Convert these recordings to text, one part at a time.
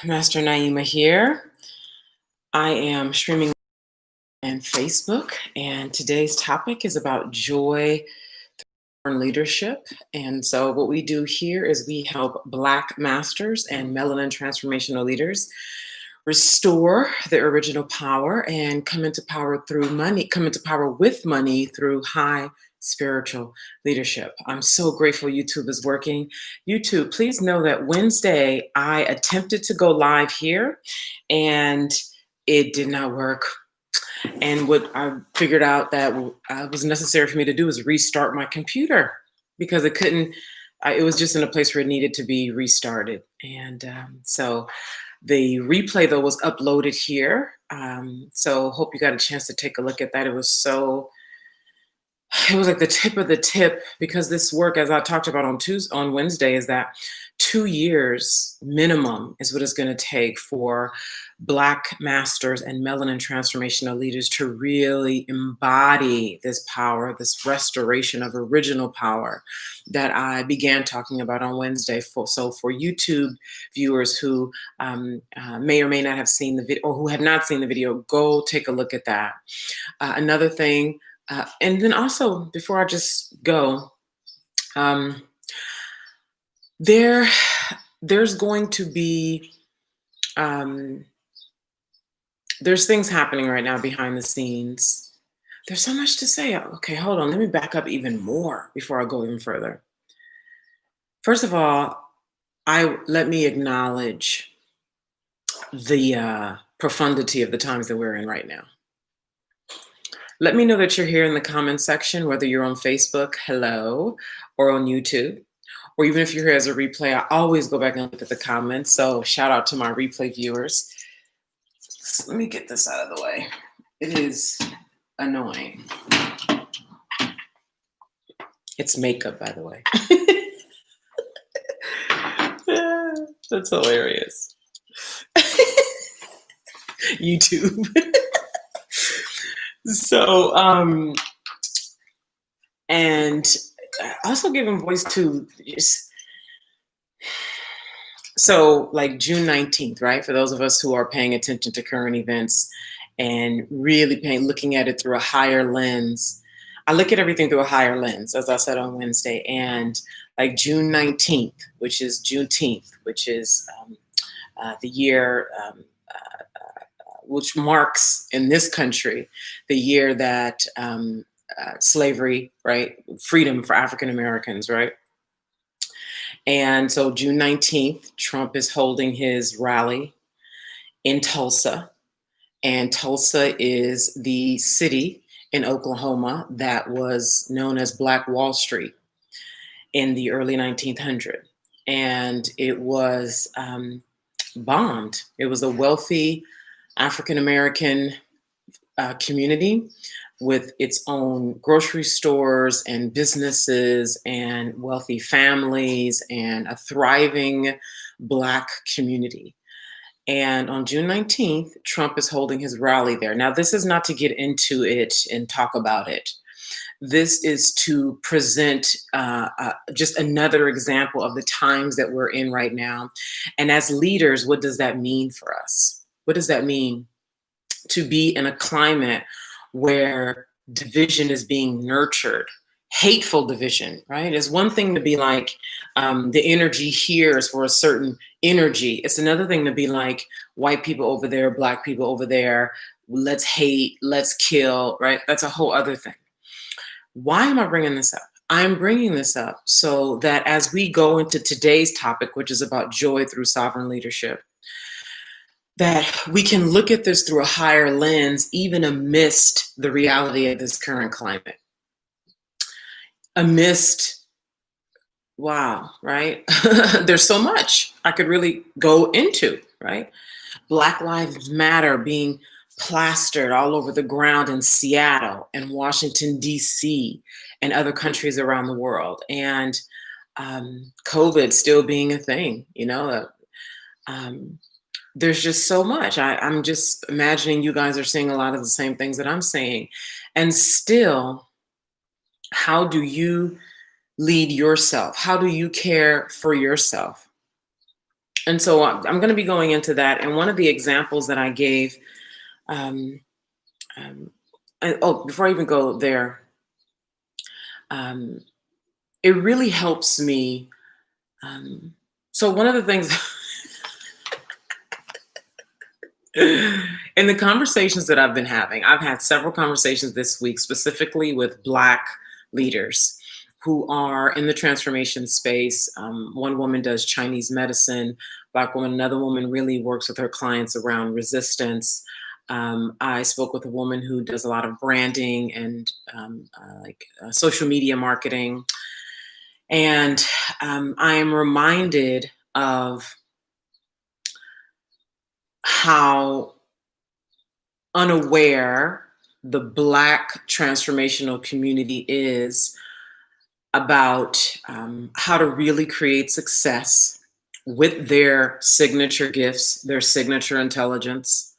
Master Naima here. I am streaming on Facebook, and today's topic is about joy and leadership. And so, what we do here is we help Black masters and melanin transformational leaders restore their original power and come into power through money, come into power with money through high spiritual leadership. I'm so grateful YouTube is working. YouTube, please know that Wednesday I attempted to go live here and it did not work. And what I figured out that was necessary for me to do was restart my computer because it couldn't, it was just in a place where it needed to be restarted. And so the replay, though, was uploaded here. So hope you got a chance to take a look at that. It was like the tip of the tip, because this work, as I talked about on Wednesday, is that 2 years minimum is what it's going to take for Black masters and melanin transformational leaders to really embody this power, this restoration of original power that I began talking about on Wednesday. So for YouTube viewers who may or may not have seen the video, or who have not seen the video, go take a look at that. Another thing, and then also, before I just go, there's going to be there's things happening right now behind the scenes. There's so much to say. Okay, hold on. Let me back up even more before I go even further. First of all, let me acknowledge the profundity of the times that we're in right now. Let me know that you're here in the comment section, whether you're on Facebook, hello, or on YouTube, or even if you're here as a replay. I always go back and look at the comments. So shout out to my replay viewers. Let me get this out of the way. It is annoying. It's makeup, by the way. That's hilarious. YouTube. So, and also giving voice to so like June 19th, right? For those of us who are paying attention to current events and really looking at it through a higher lens. I look at everything through a higher lens, as I said on Wednesday, and like June 19th, which is Juneteenth, which is the year, which marks in this country the year that slavery, right? Freedom for African Americans, right? And so June 19th, Trump is holding his rally in Tulsa. And Tulsa is the city in Oklahoma that was known as Black Wall Street in the early 1900s. And it was bombed. It was a wealthy African American community with its own grocery stores and businesses and wealthy families and a thriving Black community. And on June 19th, Trump is holding his rally there. Now, this is not to get into it and talk about it. This is to present just another example of the times that we're in right now. And as leaders, what does that mean for us? What does that mean to be in a climate where division is being nurtured? Hateful division, right? It's one thing to be like, the energy here is for a certain energy. It's another thing to be like, white people over there, Black people over there, let's hate, let's kill, right? That's a whole other thing. Why am I bringing this up? I'm bringing this up so that as we go into today's topic, which is about joy through sovereign leadership, that we can look at this through a higher lens, even amidst the reality of this current climate. Amidst, wow, right? There's so much I could really go into, right? Black Lives Matter being plastered all over the ground in Seattle and Washington, D.C., and other countries around the world. And COVID still being a thing, there's just so much. I'm just imagining you guys are seeing a lot of the same things that I'm saying. And still, how do you lead yourself? How do you care for yourself? And so I'm going to be going into that. And one of the examples that I gave, um, um, before I even go there, um, it really helps me. So one of the things in the conversations that I've been having, I've had several conversations this week, specifically with Black leaders who are in the transformation space. One woman does Chinese medicine, Black woman, another woman really works with her clients around resistance. I spoke with a woman who does a lot of branding and social media marketing. And I am reminded of how unaware the Black transformational community is about how to really create success with their signature gifts, their signature intelligence,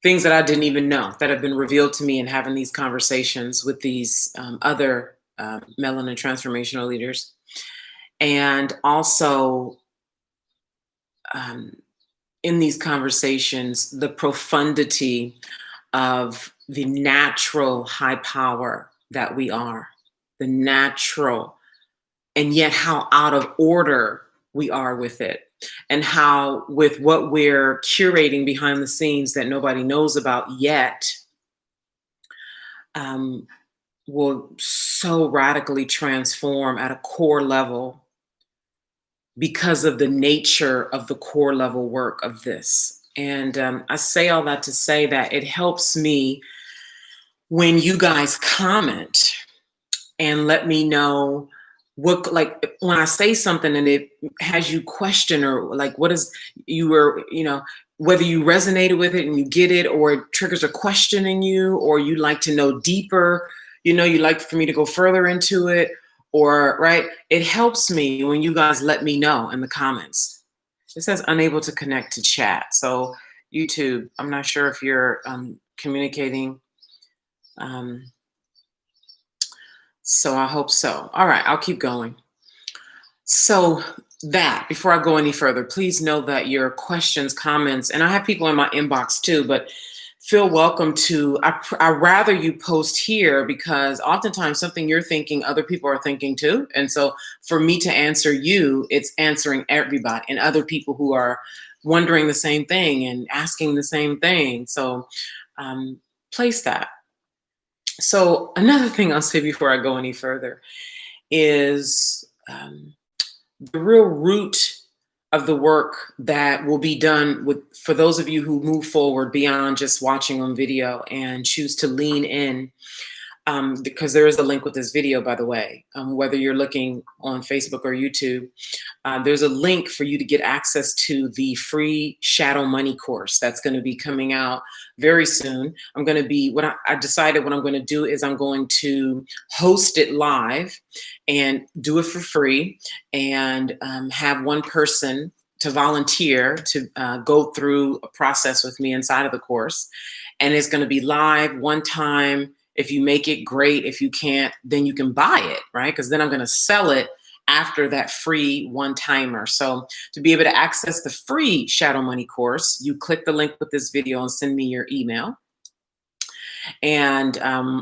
things that I didn't even know that have been revealed to me in having these conversations with these other melanin transformational leaders. And also, um, in these conversations, the profundity of the natural high power that we are, the natural, and yet how out of order we are with it, and how, with what we're curating behind the scenes that nobody knows about yet, um, will so radically transform at a core level because of the nature of the core level work of this. And I say all that to say that it helps me when you guys comment and let me know what, like, when I say something and it has you question, or like, what is, you were, whether you resonated with it and you get it, or it triggers a question in you, or you like to know deeper, you like for me to go further into it, or, right? It helps me when you guys let me know in the comments. It says unable to connect to chat. So YouTube, I'm not sure if you're communicating. So I hope so. All right, I'll keep going. So that, before I go any further, please know that your questions, comments, and I have people in my inbox too, but feel welcome to, I rather you post here, because oftentimes something you're thinking, other people are thinking too. And so for me to answer you, it's answering everybody and other people who are wondering the same thing and asking the same thing. So place that. So another thing I'll say before I go any further is the real root of the work that will be done for those of you who move forward beyond just watching on video and choose to lean in, because there is a link with this video, by the way, whether you're looking on Facebook or YouTube. There's a link for you to get access to the free Shadow Money course that's going to be coming out very soon. I'm going to be, I decided what I'm going to do is I'm going to host it live and do it for free, and have one person to volunteer to go through a process with me inside of the course. And it's going to be live one time. If you make it, great. If you can't, then you can buy it, right? Because then I'm going to sell it after that free one-timer. So to be able to access the free Shadow Money course, you click the link with this video and send me your email. And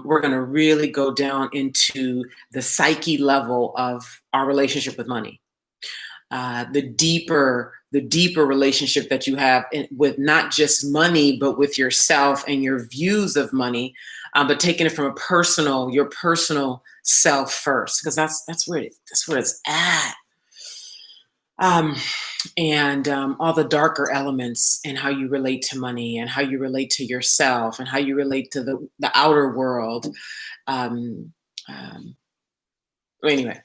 we're going to really go down into the psyche level of our relationship with money. The deeper relationship that you have with not just money, but with yourself and your views of money, but taking it from your personal self first, because that's where it's at. And all the darker elements, and how you relate to money, and how you relate to yourself, and how you relate to the outer world. Anyway,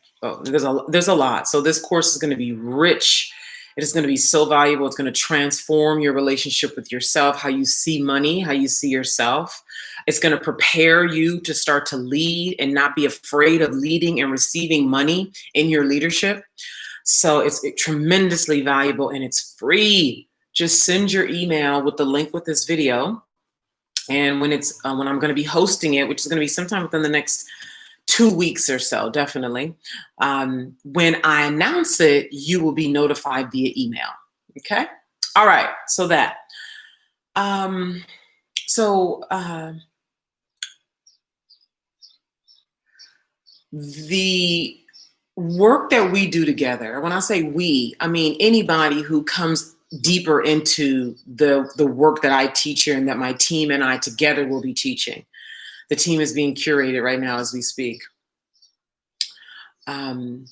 there's a lot. So this course is going to be rich. It is going to be so valuable. It's going to transform your relationship with yourself, how you see money, how you see yourself. It's going to prepare you to start to lead and not be afraid of leading and receiving money in your leadership. So it's tremendously valuable, and it's free. Just send your email with the link with this video. And when I'm going to be hosting it, which is going to be sometime within the next 2 weeks or so, definitely. When I announce it, you will be notified via email. Okay. All right. So that. Um, so the work that we do together, when I say we, I mean anybody who comes deeper into the work that I teach here and that my team and I together will be teaching. The team is being curated right now as we speak. Um,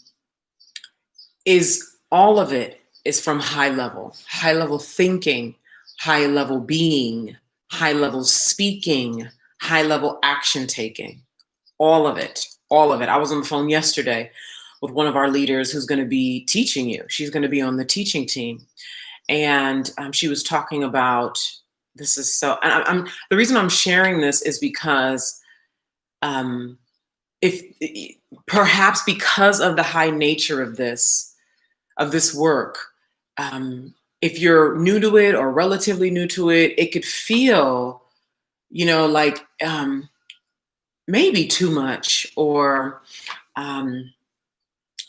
is all of it is from high level thinking, high level being, high level speaking, high level action taking. All of it, all of it. I was on the phone yesterday with one of our leaders who's going to be teaching you. She's going to be on the teaching team, and she was talking about this is so. And I'm the reason I'm sharing this is because um, if perhaps because of the high nature of this work, if you're new to it or relatively new to it, it could feel, like maybe too much or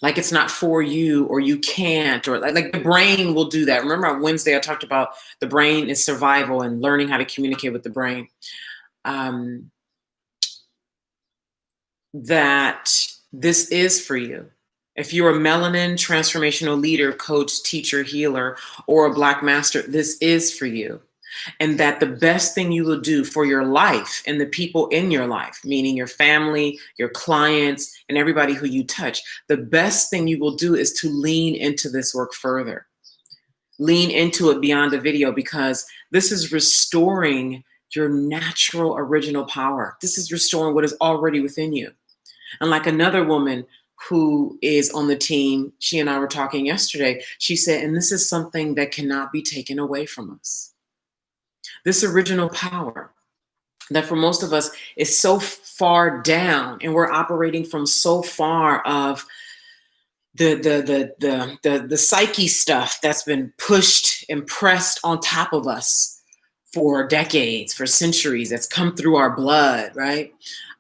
like it's not for you or you can't or like the brain will do that. Remember on Wednesday I talked about the brain is survival and learning how to communicate with the brain. Um, that this is for you. If you're a melanin transformational leader, coach, teacher, healer, or a Black master, this is for you. And that the best thing you will do for your life and the people in your life, meaning your family, your clients, and everybody who you touch, the best thing you will do is to lean into this work further. Lean into it beyond the video because this is restoring your natural original power. This is restoring what is already within you. And like another woman who is on the team, she and I were talking yesterday, she said, and this is something that cannot be taken away from us. This original power that for most of us is so far down and we're operating from so far of the psyche stuff that's been pushed and pressed on top of us for decades, for centuries, that's come through our blood, right?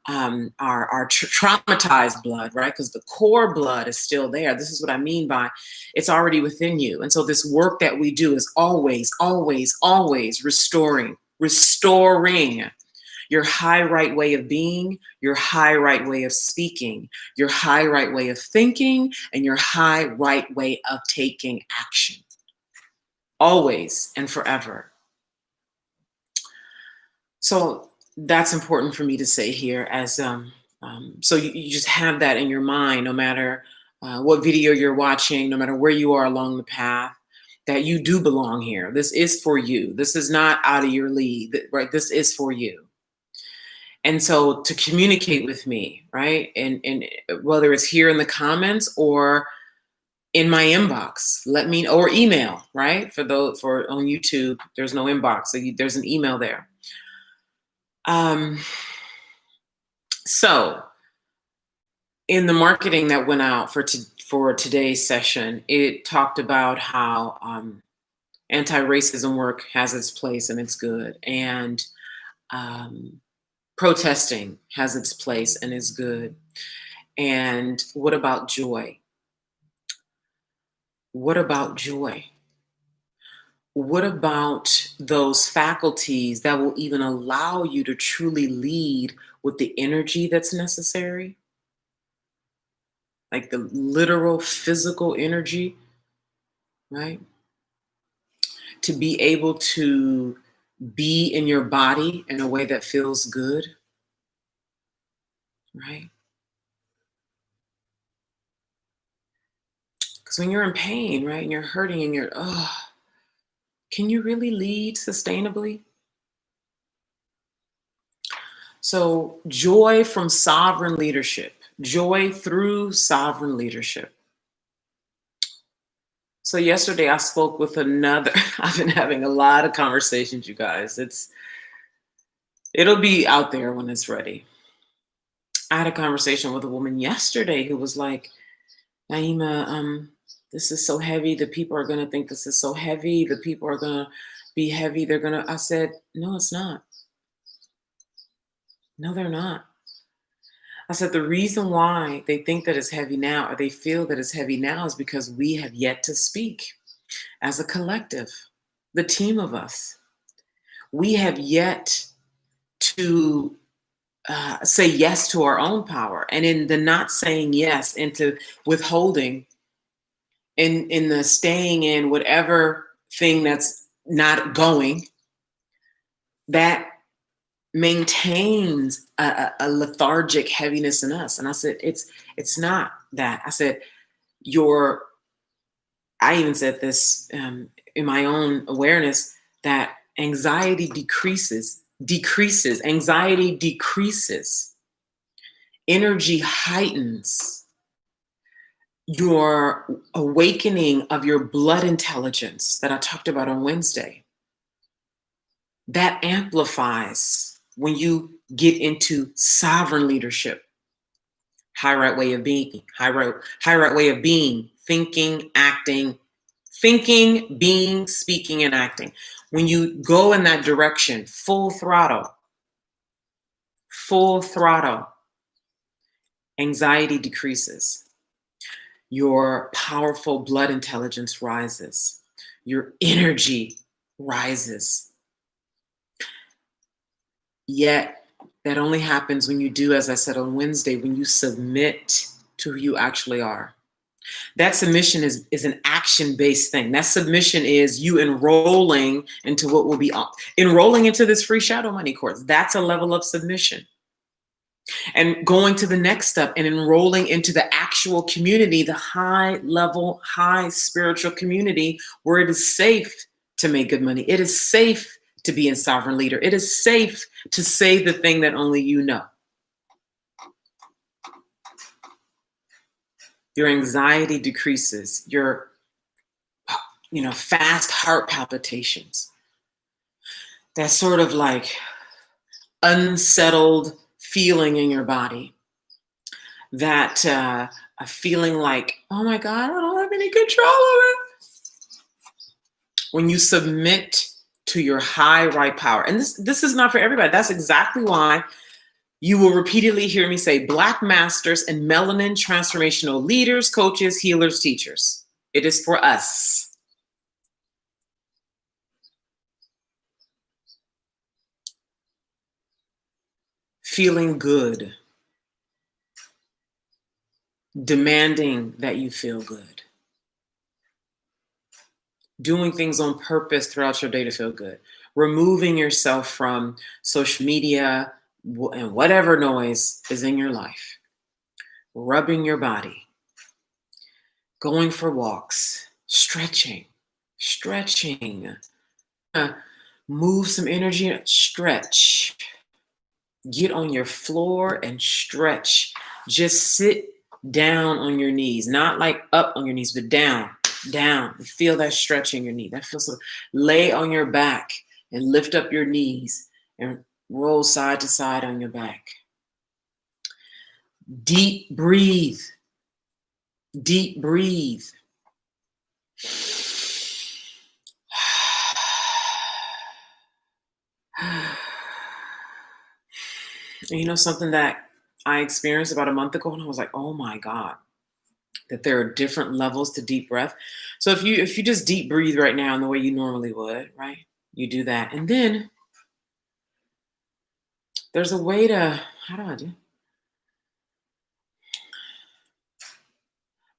Our traumatized blood, right? Because the core blood is still there. This is what I mean by it's already within you. And so this work that we do is always, always, always restoring your high right way of being, your high right way of speaking, your high right way of thinking, and your high right way of taking action. Always and forever. So that's important for me to say here as so you just have that in your mind, no matter what video you're watching, no matter where you are along the path, that you do belong here. This is for you. This is not out of your league, right? This is for you. And so to communicate with me, right? And whether it's here in the comments or in my inbox, let me, or email, right? For on YouTube, there's no inbox. So there's an email there. So in the marketing that went out for today's session, it talked about how anti-racism work has its place and it's good. And protesting has its place and is good. And what about joy? What about joy? What about those faculties that will even allow you to truly lead with the energy that's necessary? Like the literal physical energy, right? To be able to be in your body in a way that feels good, right? Because when you're in pain, right, and you're hurting and you're, can you really lead sustainably? So, joy from sovereign leadership, joy through sovereign leadership. So, yesterday I spoke with another, I've been having a lot of conversations, you guys. It'll be out there when it's ready. I had a conversation with a woman yesterday who was like, Naima, this is so heavy. The people are going to think this is so heavy. The people are going to be heavy. I said, no, it's not. No, they're not. I said, the reason why they think that it's heavy now, or they feel that it's heavy now, is because we have yet to speak. as a collective, the team of us, we have yet to say yes to our own power. And in the not saying yes, into withholding, in the staying in whatever thing that's not going, that maintains a lethargic heaviness in us. And I said, it's not that. I said, I even said this in my own awareness, that anxiety decreases, anxiety decreases, energy heightens, your awakening of your blood intelligence that I talked about on Wednesday, that amplifies when you get into sovereign leadership, high right way of being, high right way of being, thinking, acting, thinking, being, speaking, and acting. When you go in that direction, full throttle, anxiety decreases. Your powerful blood intelligence rises. Your energy rises. Yet that only happens when you do, as I said on Wednesday, when you submit to who you actually are. That submission is an action-based thing. That submission is you enrolling into what will be enrolling into this free shadow money course. That's a level of submission. And going to the next step and enrolling into the actual community, the high level, high spiritual community where it is safe to make good money. It is safe to be in sovereign leader. It is safe to say the thing that only you know. Your anxiety decreases, your fast heart palpitations, that sort of like unsettled feeling in your body, that a feeling like, oh my God, I don't have any control over it. When you submit to your high right power, and this is not for everybody. That's exactly why you will repeatedly hear me say Black masters and melanin transformational leaders, coaches, healers, teachers. It is for us. Feeling good. Demanding that you feel good. Doing things on purpose throughout your day to feel good. Removing yourself from social media and whatever noise is in your life. Rubbing your body. Going for walks. Stretching. Move some energy. Stretch. Get on your floor and stretch. Just sit down on your knees, not like up on your knees, but down. Feel that stretch in your knee. That feels so. Lay on your back and lift up your knees and roll side to side on your back. Deep breathe. And something that I experienced about a month ago, and I was like, oh my God, that there are different levels to deep breath. So if you just deep breathe right now in the way you normally would, right? You do that. And then there's a way to, how do I do?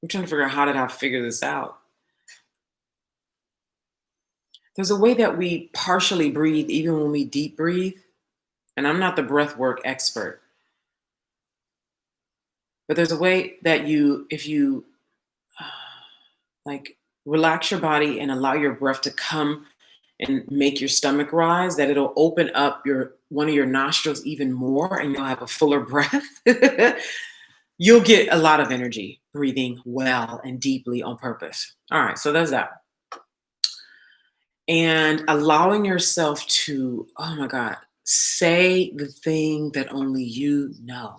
I'm trying to figure out how did I figure this out. There's a way that we partially breathe even when we deep breathe. And I'm not the breath work expert. But there's a way that if you like relax your body and allow your breath to come and make your stomach rise, that it'll open up one of your nostrils even more and you'll have a fuller breath. You'll get a lot of energy breathing well and deeply on purpose. All right, so there's that. And allowing yourself to, oh my God, say the thing that only you know.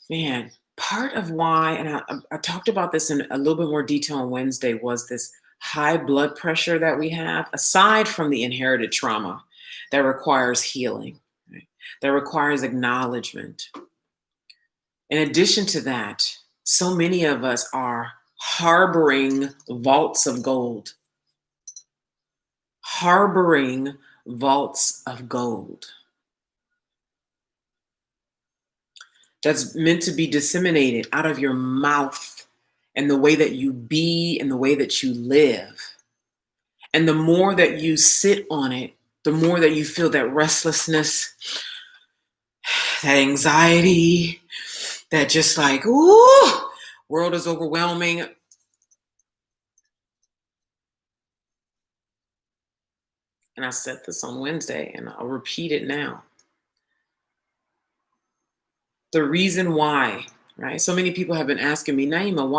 Man, part of why, and I talked about this in a little bit more detail on Wednesday, was this high blood pressure that we have, aside from the inherited trauma that requires healing, right? That requires acknowledgement. In addition to that, so many of us are harboring vaults of gold. Harboring vaults of gold. That's meant to be disseminated out of your mouth and the way that you be and the way that you live. And the more that you sit on it, the more that you feel that restlessness, that anxiety, that just like, ooh, world is overwhelming. And I said this on Wednesday, and I'll repeat it now. The reason why, right? So many people have been asking me, Naima,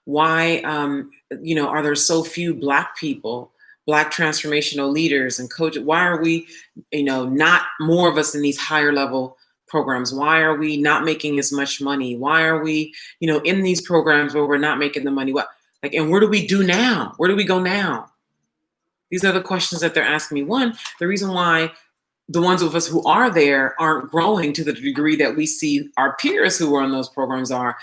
why, are there so few Black people, Black transformational leaders and coaches? Why are we, not more of us in these higher level programs? Why are we not making as much money? Why are we, in these programs where we're not making the money? And where do we do now? Where do we go now? These are the questions that they're asking me. One, the reason why the ones of us who are there aren't growing to the degree that we see our peers who are in those programs are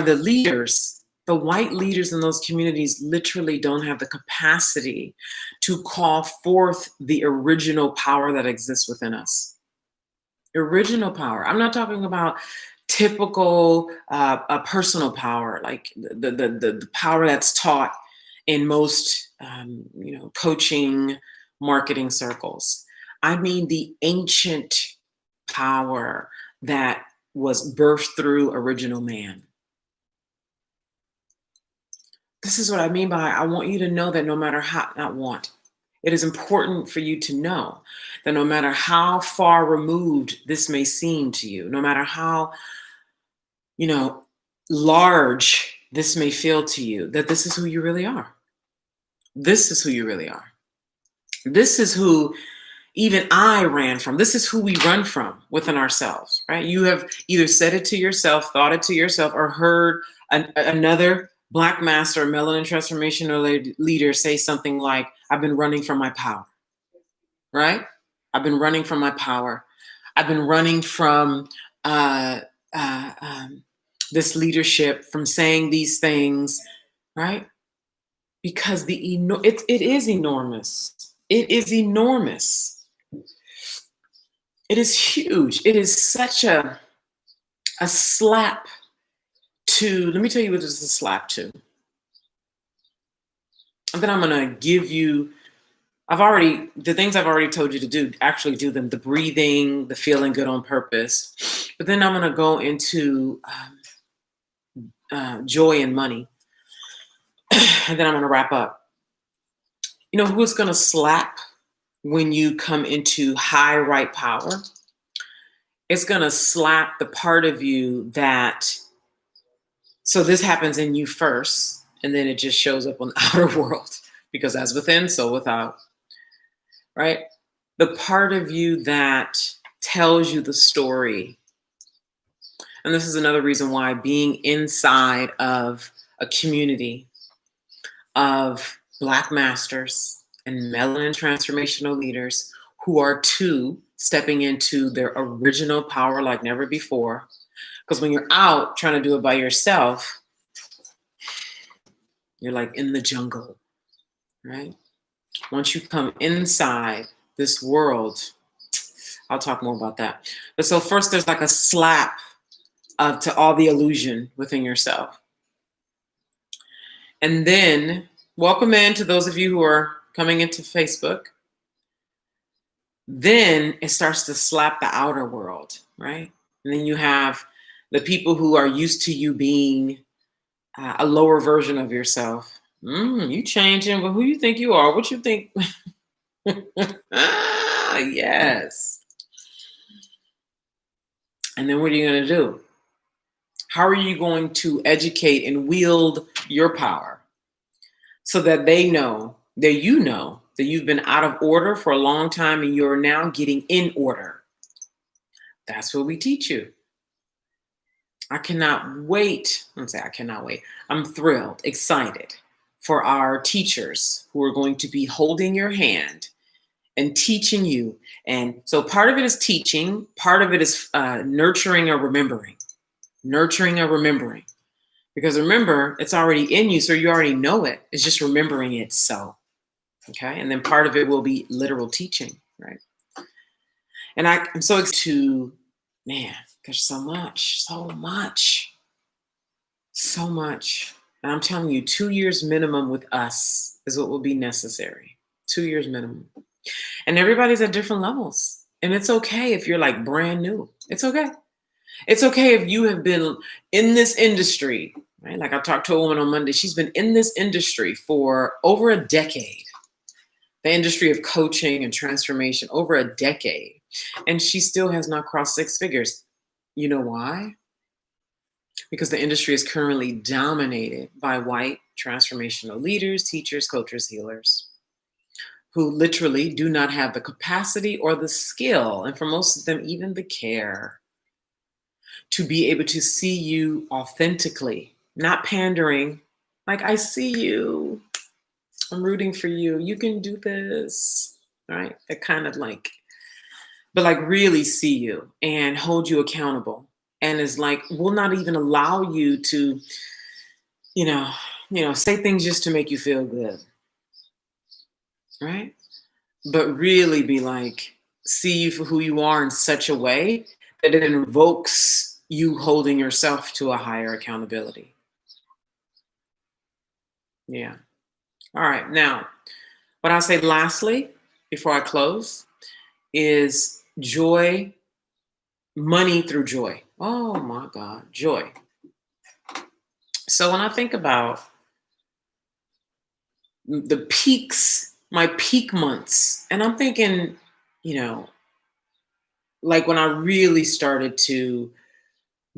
the leaders. The white leaders in those communities literally don't have the capacity to call forth the original power that exists within us. Original power. I'm not talking about typical personal power, like the power that's taught in most coaching, marketing circles. I mean the ancient power that was birthed through original man. This is what I mean by I want you to know that no matter how, not want, it is important for you to know that no matter how far removed this may seem to you, no matter how, large this may feel to you, that this is who you really are. This is who you really are. This is who even I ran from. This is who we run from within ourselves, right? You have either said it to yourself, thought it to yourself, or heard another Black master, melanin transformational leader say something like, I've been running from my power, right? I've been running from my power. I've been running from this leadership, from saying these things, right? Because it is enormous. It is enormous. It is huge. It is such a slap to, let me tell you what this is a slap to. And then I'm going to give you, the things I've already told you to do, actually do them, the breathing, the feeling good on purpose. But then I'm going to go into joy and money. And then I'm going to wrap up. You know who's going to slap when you come into high right power? It's going to slap the part of you that, so this happens in you first, and then it just shows up on the outer world, because as within, so without, right? The part of you that tells you the story. And this is another reason why being inside of a community of Black masters and melanin transformational leaders who are stepping into their original power like never before. Because when you're out trying to do it by yourself, you're like in the jungle, right? Once you come inside this world, I'll talk more about that. But so first there's like a slap to all the illusion within yourself. And then welcome in to those of you who are coming into Facebook. Then it starts to slap the outer world, right? And then you have the people who are used to you being a lower version of yourself. You changing, but who you think you are? What you think? Yes. And then what are you going to do? How are you going to educate and wield your power so that they know that that you've been out of order for a long time and you're now getting in order? That's what we teach you. I cannot wait. I cannot wait. I'm thrilled, excited for our teachers who are going to be holding your hand and teaching you. And so part of it is teaching, part of it is nurturing or remembering. Nurturing or remembering. Because remember, it's already in you, so you already know it. It's just remembering it so. Okay. And then part of it will be literal teaching, right? And I'm so excited to, man, there's so much, so much, so much. And I'm telling you, 2 years minimum with us is what will be necessary. 2 years minimum. And everybody's at different levels. And it's okay if you're like brand new. It's okay. It's okay if you have been in this industry, right? Like I talked to a woman on Monday. She's been in this industry for over a decade, the industry of coaching and transformation, over a decade. And she still has not crossed six figures. You know why? Because the industry is currently dominated by white transformational leaders, teachers, coaches, healers, who literally do not have the capacity or the skill, and for most of them, even the care, to be able to see you authentically, not pandering. Like, I see you, I'm rooting for you, you can do this, right? That kind of like, but like really see you and hold you accountable. And is like, will not even allow you to, you know, say things just to make you feel good, right? But really be like, see you for who you are in such a way that it invokes you holding yourself to a higher accountability. Yeah. All right. Now, what I'll say lastly before I close is joy, money through joy. Oh my God, joy. So when I think about the peaks, my peak months, and I'm thinking, you know, like when I really started to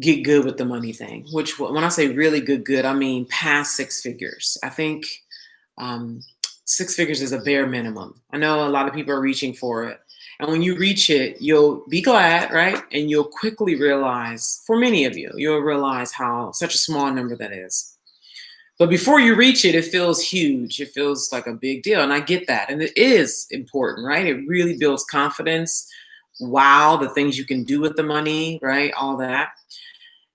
get good with the money thing, which when I say really good, I mean past six figures. I think um, six figures is a bare minimum. I know a lot of people are reaching for it. And when you reach it, you'll be glad, right? And you'll quickly realize, for many of you, you'll realize how such a small number that is. But before you reach it, it feels huge. It feels like a big deal. And I get that. And it is important, right? It really builds confidence. Wow, the things you can do with the money, right? All that.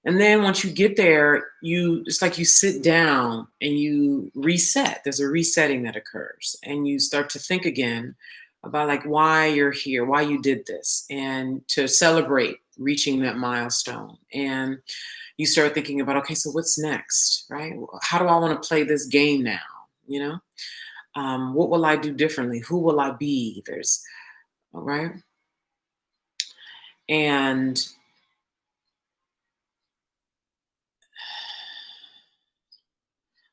And then once you get there, it's like you sit down and you reset. There's a resetting that occurs. And you start to think again about like why you're here, why you did this, and to celebrate reaching that milestone. And you start thinking about, okay, so what's next, right? How do I want to play this game now? You know, what will I do differently? Who will I be? There's, all right. And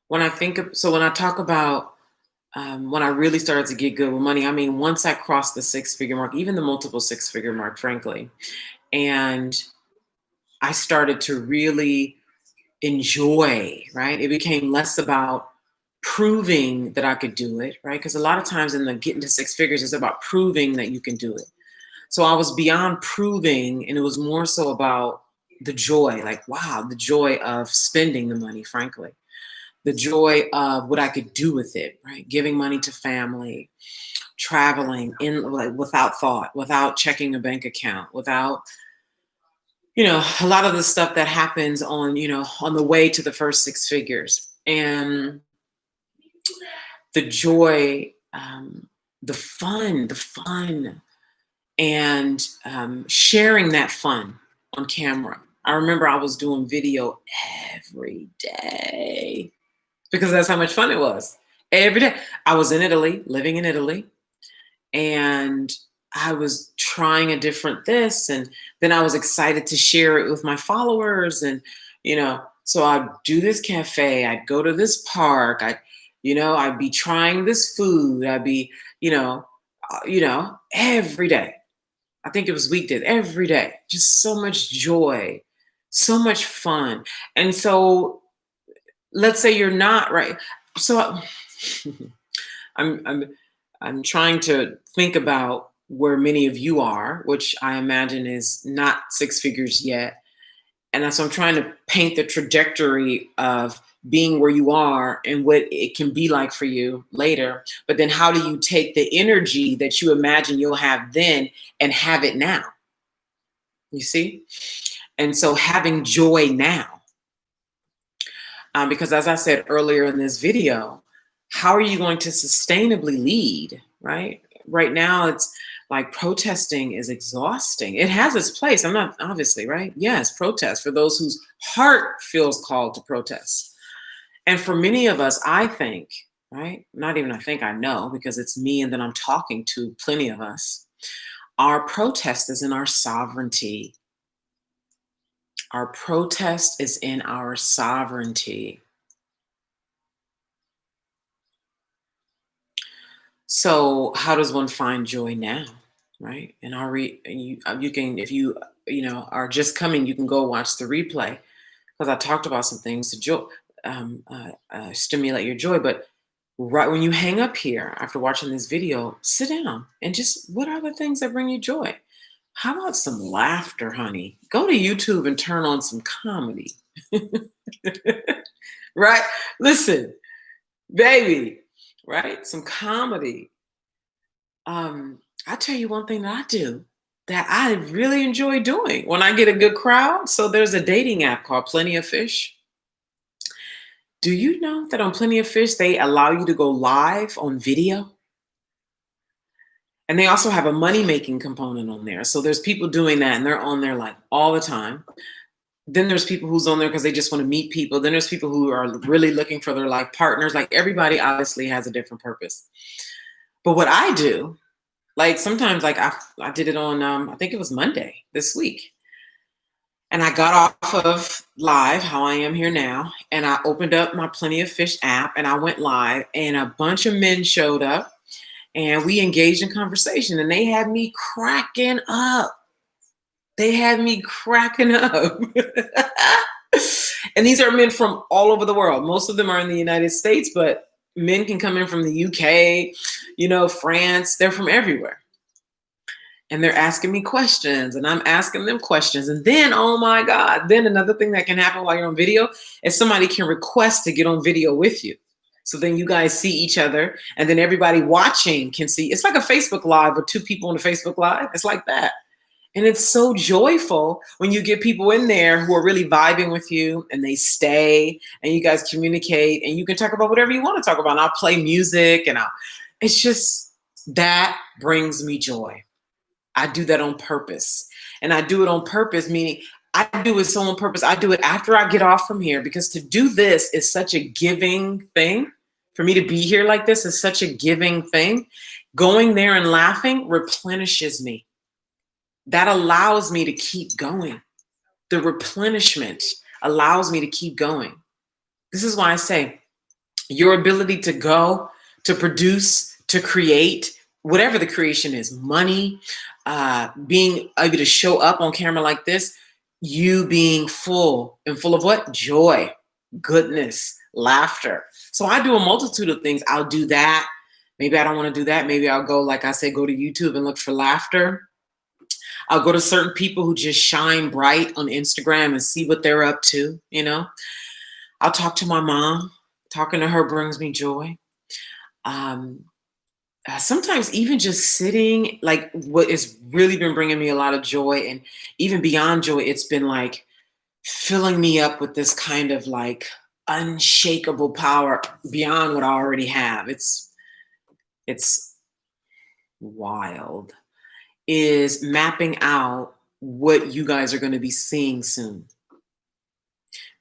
when I think of, so when I talk about when I really started to get good with money, I mean, once I crossed the six figure mark, even the multiple six figure mark, frankly, and I started to really enjoy, right? It became less about proving that I could do it, right? Because a lot of times in the getting to six figures, it's about proving that you can do it. So I was beyond proving, and it was more so about the joy, like, wow, the joy of spending the money, frankly, the joy of what I could do with it, right? Giving money to family, traveling in like without thought, without checking a bank account, without, a lot of the stuff that happens on, on the way to the first six figures. And the joy, the fun, and sharing that fun on camera. I remember I was doing video every day because that's how much fun it was. Every day. I was in Italy, living in Italy, and I was trying a different this, and then I was excited to share it with my followers. And, so I'd do this cafe, I'd go to this park, I'd be trying this food, I'd be, every day. I think it was weekdays, every day. Just so much joy, so much fun. And so let's say you're not right. So I'm I'm trying to think about where many of you are, which I imagine is not six figures yet. And so I'm trying to paint the trajectory of being where you are and what it can be like for you later. But then how do you take the energy that you imagine you'll have then and have it now? You see? And so having joy now. Because as I said earlier in this video, how are you going to sustainably lead, right? Right now, it's like protesting is exhausting. It has its place. I'm not, obviously, right? Yes, protest for those whose heart feels called to protest. And for many of us, I think, right? Not even I think, I know, because it's me and then I'm talking to plenty of us. Our protest is in our sovereignty. Our protest is in our sovereignty. So how does one find joy now, right? And you can, if you are just coming, you can go watch the replay because I talked about some things to stimulate your joy. But right when you hang up here after watching this video, sit down and just, what are the things that bring you joy? How about some laughter, honey? Go to YouTube and turn on some comedy. Right? Listen, baby, right? Some comedy. I tell you one thing that I do that I really enjoy doing when I get a good crowd. So there's a dating app called Plenty of Fish. Do you know that on Plenty of Fish, they allow you to go live on video? And they also have a money making component on there. So there's people doing that and they're on there like all the time. Then there's people who's on there because they just want to meet people. Then there's people who are really looking for their life partners. Like everybody obviously has a different purpose. But what I do, like sometimes like I did it on I think it was Monday this week. And I got off of live, how I am here now, and I opened up my Plenty of Fish app and I went live and a bunch of men showed up and we engaged in conversation and they had me cracking up. They had me cracking up. And these are men from all over the world. Most of them are in the United States, but men can come in from the UK, France, they're from everywhere. And they're asking me questions and I'm asking them questions. And then, oh my God, then another thing that can happen while you're on video is somebody can request to get on video with you. So then you guys see each other and then everybody watching can see. It's like a Facebook Live with two people on a Facebook Live. It's like that. And it's so joyful when you get people in there who are really vibing with you and they stay and you guys communicate and you can talk about whatever you want to talk about. And I'll play music and it's just, that brings me joy. I do that on purpose. And I do it on purpose, meaning I do it so on purpose. I do it after I get off from here because to do this is such a giving thing. For me to be here like this is such a giving thing. Going there and laughing replenishes me. That allows me to keep going. The replenishment allows me to keep going. This is why I say your ability to go, to produce, to create, whatever the creation is, money, being able to show up on camera like this, you being full and full of what? Joy, goodness, laughter. So I do a multitude of things. I'll do that. Maybe I don't want to do that. Maybe I'll go, like I said, go to YouTube and look for laughter. I'll go to certain people who just shine bright on Instagram and see what they're up to, I'll talk to my mom. Talking to her brings me joy. Sometimes even just sitting, like what has really been bringing me a lot of joy and even beyond joy, it's been like filling me up with this kind of like unshakable power beyond what I already have. It's wild. Is mapping out what you guys are going to be seeing soon.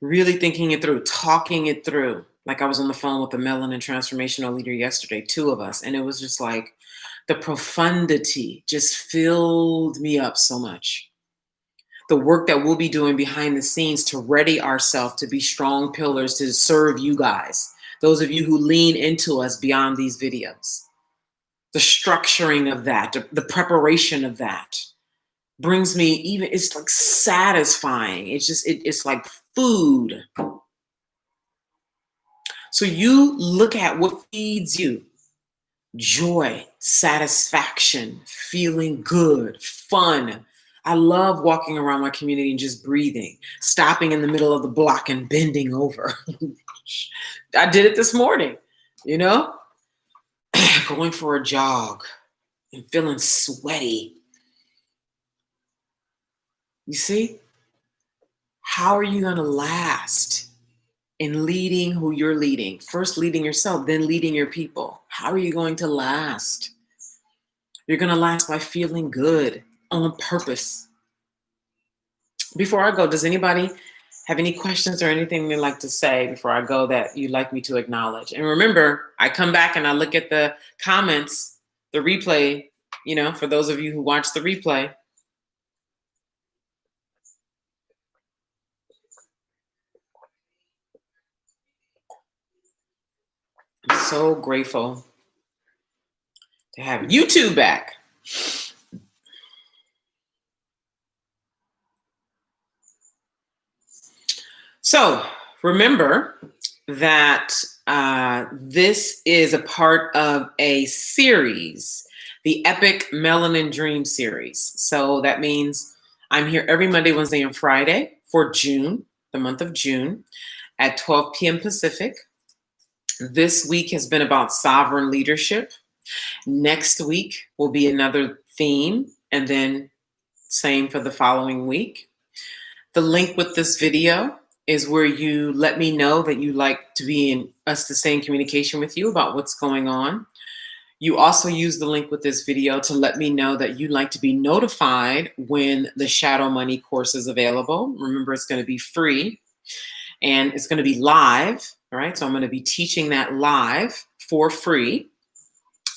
Really thinking it through, talking it through. Like I was on the phone with the Melanin Transformational Leader yesterday, two of us, and it was just like the profundity just filled me up so much. The work that we'll be doing behind the scenes to ready ourselves to be strong pillars to serve you guys, those of you who lean into us beyond these videos. The structuring of that, the preparation of that brings me even, it's like satisfying. It's just, it's like food. So you look at what feeds you: joy, satisfaction, feeling good, fun. I love walking around my community and just breathing, stopping in the middle of the block and bending over. I did it this morning, going for a jog and feeling sweaty. You see? How are you going to last in leading who you're leading. First leading yourself, then leading your people. How are you going to last? You're going to last by feeling good on purpose. Before I go, does anybody have any questions or anything they'd like to say before I go that you'd like me to acknowledge? And remember, I come back and I look at the comments, the replay, for those of you who watch the replay. I'm so grateful to have YouTube back. So remember that this is a part of a series, the Epic Melanin Dream series. So that means I'm here every Monday, Wednesday, and Friday for June, the month of June, at 12 p.m. Pacific. This week has been about sovereign leadership. Next week will be another theme, and then same for the following week. The link with this video is where you let me know that you like to be in us to stay in communication with you about what's going on. You also use the link with this video to let me know that you'd like to be notified when the Shadow Money course is available. Remember, it's going to be free and it's going to be live. All right, so I'm going to be teaching that live for free.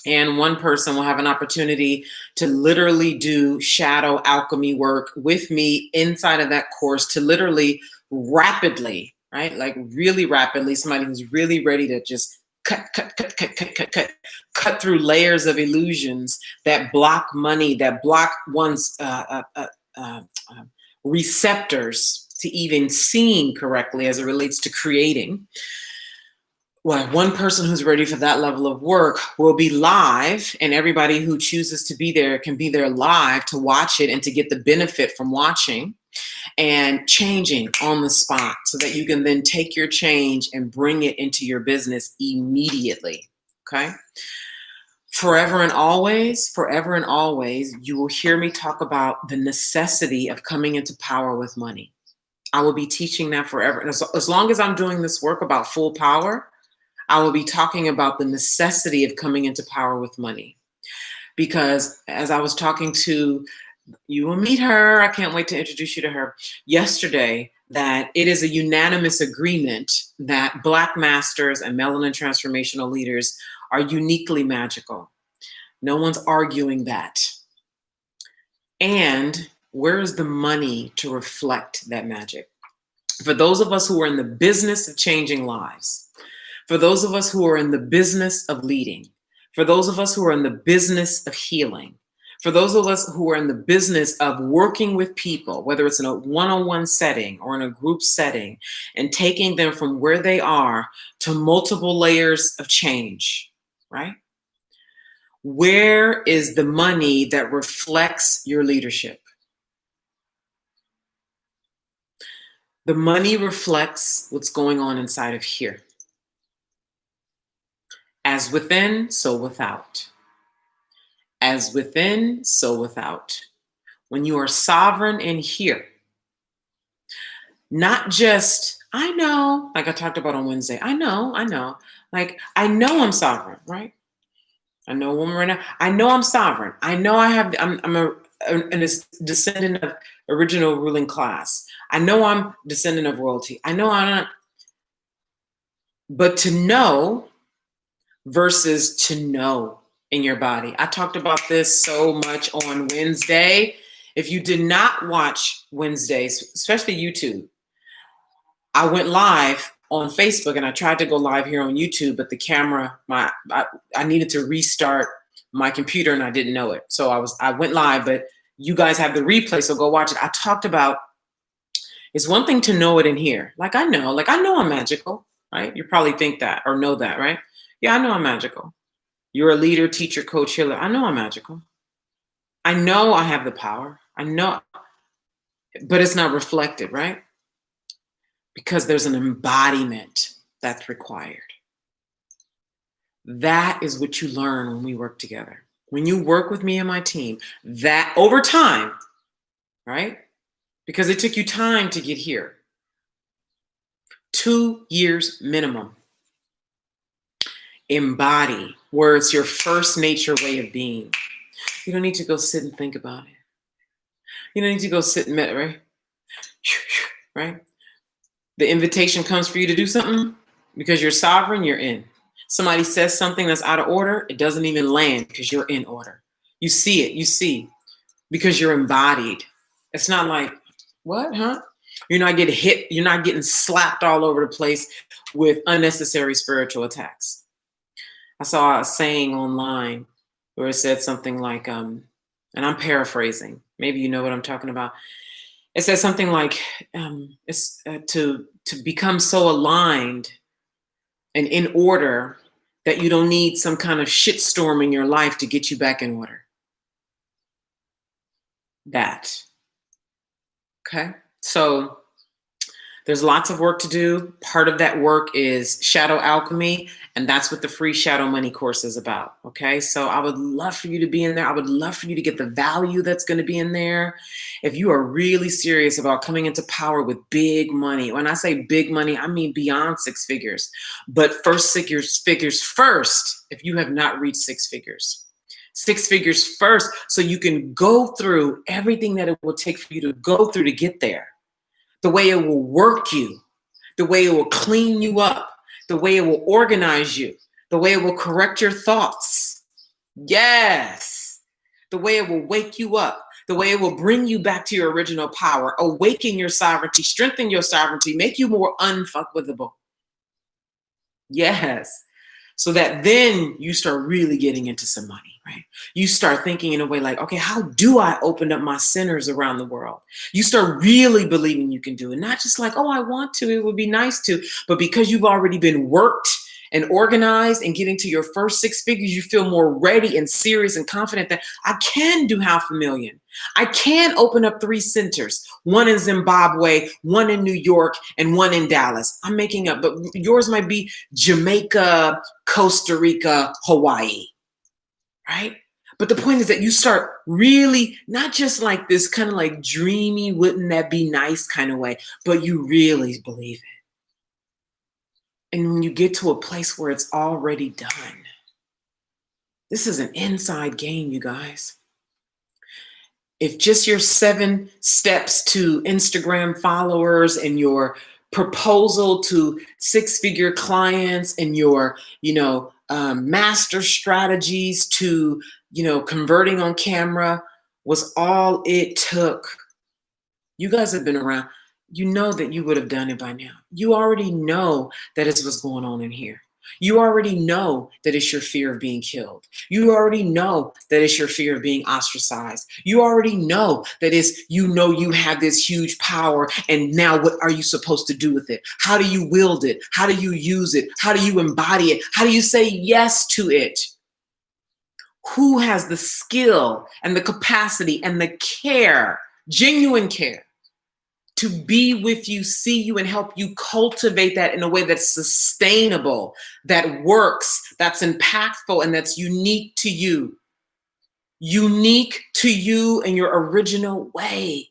And one person will have an opportunity to literally do shadow alchemy work with me inside of that course to literally rapidly, right? Like really rapidly, somebody who's really ready to just cut through layers of illusions that block money, that block one's receptors to even seeing correctly as it relates to creating. Well, one person who's ready for that level of work will be live, and everybody who chooses to be there can be there live to watch it and to get the benefit from watching and changing on the spot so that you can then take your change and bring it into your business immediately. Okay. Forever and always, you will hear me talk about the necessity of coming into power with money. I will be teaching that forever. And as long as I'm doing this work about full power, I will be talking about the necessity of coming into power with money. Because as I was talking to, you will meet her, I can't wait to introduce you to her, yesterday, that it is a unanimous agreement that Black masters and melanin transformational leaders are uniquely magical. No one's arguing that. And where is the money to reflect that magic? For those of us who are in the business of changing lives, for those of us who are in the business of leading, for those of us who are in the business of healing, for those of us who are in the business of working with people, whether it's in a one-on-one setting or in a group setting, and taking them from where they are to multiple layers of change, right? Where is the money that reflects your leadership? The money reflects what's going on inside of here. As within, so without. As within, so without. When you are sovereign in here, not just, I know, like I talked about on Wednesday, I know. Like, I know I'm sovereign, right? I know a woman right now. I know I'm sovereign. I know I'm a descendant of original ruling class. I know I'm descendant of royalty. I know I'm not. But to know versus to know in your body. I talked about this so much on Wednesday. If you did not watch Wednesdays, especially YouTube, I went live on Facebook and I tried to go live here on YouTube, but the camera, I needed to restart my computer and I didn't know it. So I went live, but you guys have the replay, so go watch it. I talked about, it's one thing to know it in here. Like I know I'm magical, right? You probably think that or know that, right? Yeah, I know I'm magical. You're a leader, teacher, coach, healer. I know I'm magical. I know I have the power. I know, but it's not reflected, right? Because there's an embodiment that's required. That is what you learn when we work together. When you work with me and my team, that over time, right? Because it took you time to get here. 2 years minimum. Embody, where it's your first nature way of being. You don't need to go sit and think about it. You don't need to go sit and meditate, right? Right? The invitation comes for you to do something because you're sovereign, you're in. Somebody says something that's out of order, it doesn't even land because you're in order. You see it, you see, because you're embodied. It's not like, what, huh? You're not getting hit, you're not getting slapped all over the place with unnecessary spiritual attacks. I saw a saying online where it said something like, and I'm paraphrasing, maybe you know what I'm talking about. It says something like, it's to become so aligned and in order that you don't need some kind of shitstorm in your life to get you back in order. That. Okay. So there's lots of work to do. Part of that work is shadow alchemy, and that's what the free Shadow Money course is about. Okay. So I would love for you to be in there. I would love for you to get the value that's going to be in there. If you are really serious about coming into power with big money, when I say big money, I mean beyond 6 figures, but first figures first, if you have not reached 6 figures. 6 figures first, so you can go through everything that it will take for you to go through to get there. The way it will work you, the way it will clean you up, the way it will organize you, the way it will correct your thoughts. Yes. The way it will wake you up, the way it will bring you back to your original power, awaken your sovereignty, strengthen your sovereignty, make you more unfuckwithable. Yes. So that then you start really getting into some money, right? You start thinking in a way like, okay, how do I open up my centers around the world? You start really believing you can do it. Not just like, oh, I want to, it would be nice to, but because you've already been worked and organized and getting to your first 6 figures, you feel more ready and serious and confident that I can do $500,000. I can open up 3 centers, one in Zimbabwe, one in New York, and one in Dallas. I'm making up, but yours might be Jamaica, Costa Rica, Hawaii, right? But the point is that you start really, not just like this kind of like dreamy, wouldn't that be nice kind of way, but you really believe it. And when you get to a place where it's already done, this is an inside game, you guys. If just your 7 steps to Instagram followers and your proposal to 6-figure clients and your, master strategies to, converting on camera was all it took. You guys have been around. You know that you would have done it by now. You already know that it's what's going on in here. You already know that it's your fear of being killed. You already know that it's your fear of being ostracized. You already know that you have this huge power, and now what are you supposed to do with it? How do you wield it? How do you use it? How do you embody it? How do you say yes to it? Who has the skill and the capacity and the care, genuine care, to be with you, see you, and help you cultivate that in a way that's sustainable, that works, that's impactful, and that's unique to you. Unique to you in your original way.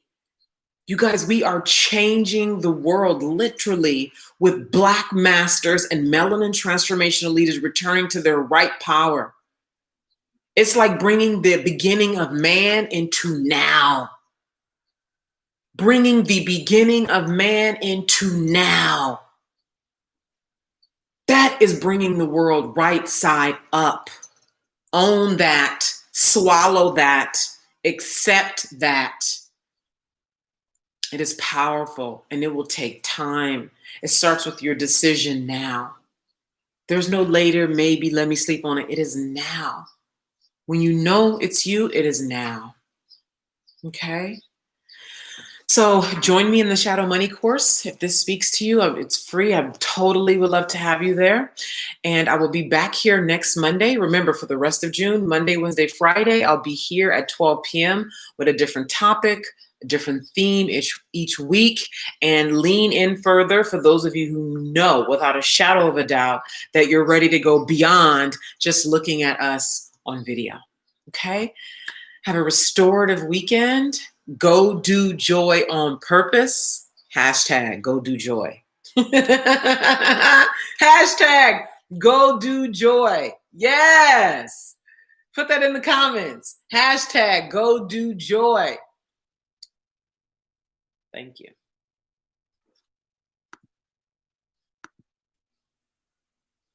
You guys, we are changing the world literally with Black masters and melanin transformational leaders returning to their right power. It's like bringing the beginning of man into now. Bringing the beginning of man into now. That is bringing the world right side up. Own that, swallow that, accept that. It is powerful and it will take time. It starts with your decision now. There's no later, maybe, let me sleep on it. It is now. When you know it's you, it is now. Okay? So join me in the Shadow Money course. If this speaks to you, it's free. I totally would love to have you there. And I will be back here next Monday. Remember, for the rest of June, Monday, Wednesday, Friday, I'll be here at 12 p.m. with a different topic, a different theme each week, and lean in further for those of you who know without a shadow of a doubt that you're ready to go beyond just looking at us on video. Okay? Have a restorative weekend. Go do joy on purpose. # go do joy. Hashtag go do joy. Yes. Put that in the comments. Hashtag go do joy. Thank you.